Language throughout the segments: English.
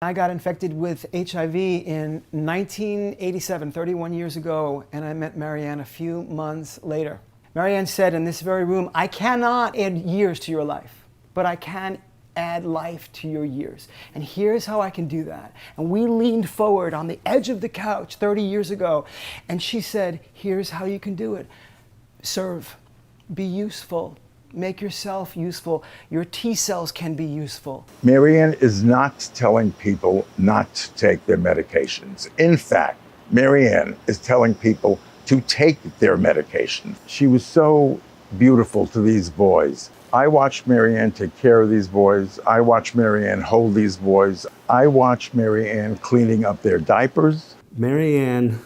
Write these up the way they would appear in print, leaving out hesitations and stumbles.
I got infected with HIV in 1987, 31 years ago, and I met Marianne a few months later. Marianne said in this very room, I cannot add years to your life, but I can add life to your years. And here's how I can do that. And we leaned forward on the edge of the couch 30 years ago, and she said, here's how you can do it. Serve, be useful. Make yourself useful. Your T cells can be useful. Marianne is not telling people not to take their medications. In fact, Marianne is telling people to take their medications. She was so beautiful to these boys. I watched Marianne take care of these boys. I watched Marianne hold these boys. I watched Marianne cleaning up their diapers. Marianne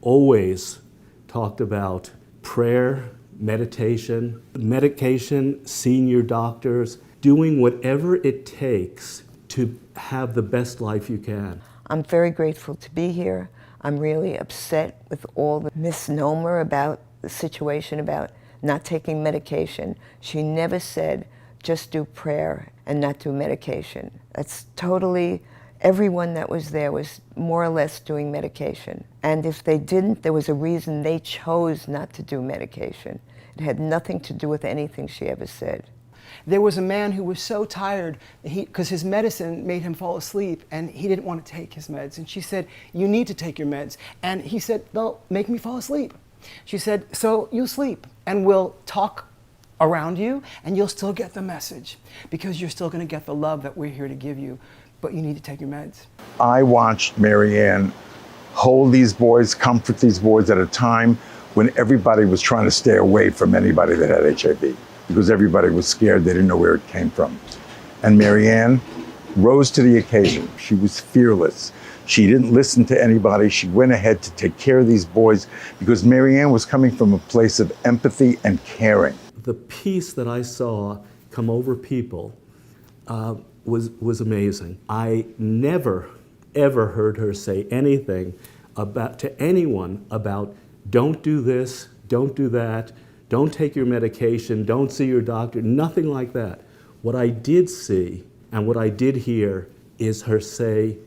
always talked about prayer, meditation, medication, seeing your doctors, doing whatever it takes to have the best life you can. I'm very grateful to be here. I'm really upset with all the misnomer about the situation about not taking medication. She never said, just do prayer and not do medication. That's totally, everyone that was there was more or less doing medication. And if they didn't, there was a reason they chose not to do medication. It had nothing to do with anything she ever said. There was a man who was so tired because his medicine made him fall asleep and he didn't want to take his meds. And she said, you need to take your meds. And he said, they'll make me fall asleep. She said, so you'll sleep and we'll talk around you and you'll still get the message because you're still going to get the love that we're here to give you, but you need to take your meds. I watched Marianne hold these boys, comfort these boys at a time when everybody was trying to stay away from anybody that had HIV because everybody was scared, they didn't know where it came from. And Marianne rose to the occasion. She was fearless. She didn't listen to anybody. She went ahead to take care of these boys because Marianne was coming from a place of empathy and caring. The peace that I saw come over people was amazing. I never, ever heard her say anything to anyone about don't do this, don't do that, don't take your medication, don't see your doctor, nothing like that. What I did see and what I did hear is her say,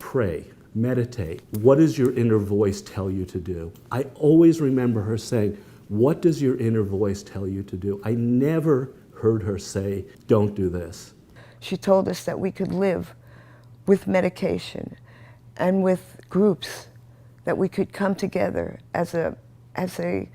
pray, meditate. What does your inner voice tell you to do? I always remember her saying, what does your inner voice tell you to do? I never heard her say, don't do this. She told us that we could live with medication and with groups, that we could come together as a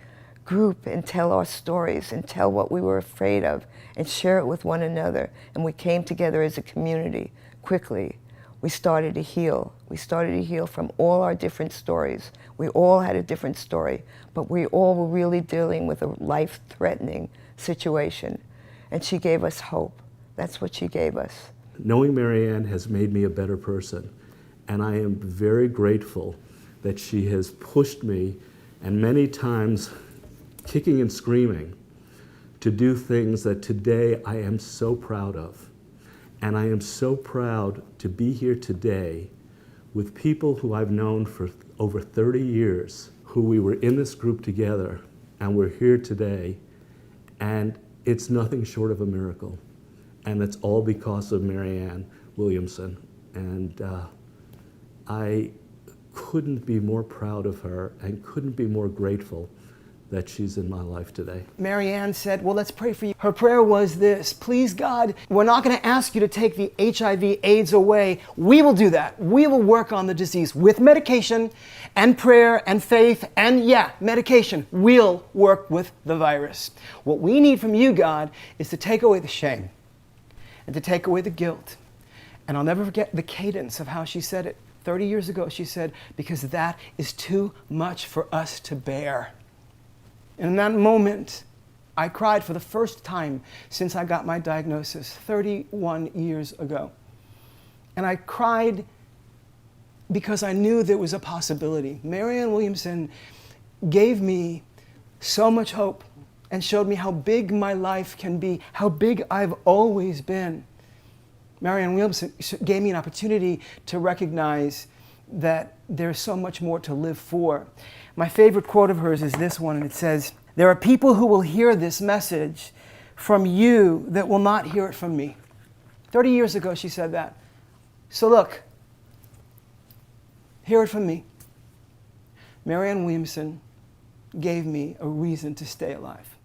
group and tell our stories and tell what we were afraid of and share it with one another. And we came together as a community quickly. We started to heal. We started to heal from all our different stories. We all had a different story, but we all were really dealing with a life-threatening situation. And she gave us hope. That's what she gave us. Knowing Marianne has made me a better person, and I am very grateful that she has pushed me, and many times kicking and screaming, to do things that today I am so proud of. And I am so proud to be here today with people who I've known for over 30 years, who we were in this group together, and we're here today, and it's nothing short of a miracle. And it's all because of Marianne Williamson. And I couldn't be more proud of her and couldn't be more grateful that she's in my life today. Marianne said, well, let's pray for you. Her prayer was this: please God, we're not going to ask you to take the HIV AIDS away. We will do that. We will work on the disease with medication and prayer and faith and medication. We'll work with the virus. What we need from you, God, is to take away the shame and to take away the guilt. And I'll never forget the cadence of how she said it. 30 years ago, she said, because that is too much for us to bear. And in that moment, I cried for the first time since I got my diagnosis 31 years ago. And I cried because I knew there was a possibility. Marianne Williamson gave me so much hope and showed me how big my life can be, how big I've always been. Marianne Williamson gave me an opportunity to recognize that there's so much more to live for. My favorite quote of hers is this one, and it says, there are people who will hear this message from you that will not hear it from me. 30 years ago, she said that. So look, Hear it from me. Marianne Williamson gave me a reason to stay alive.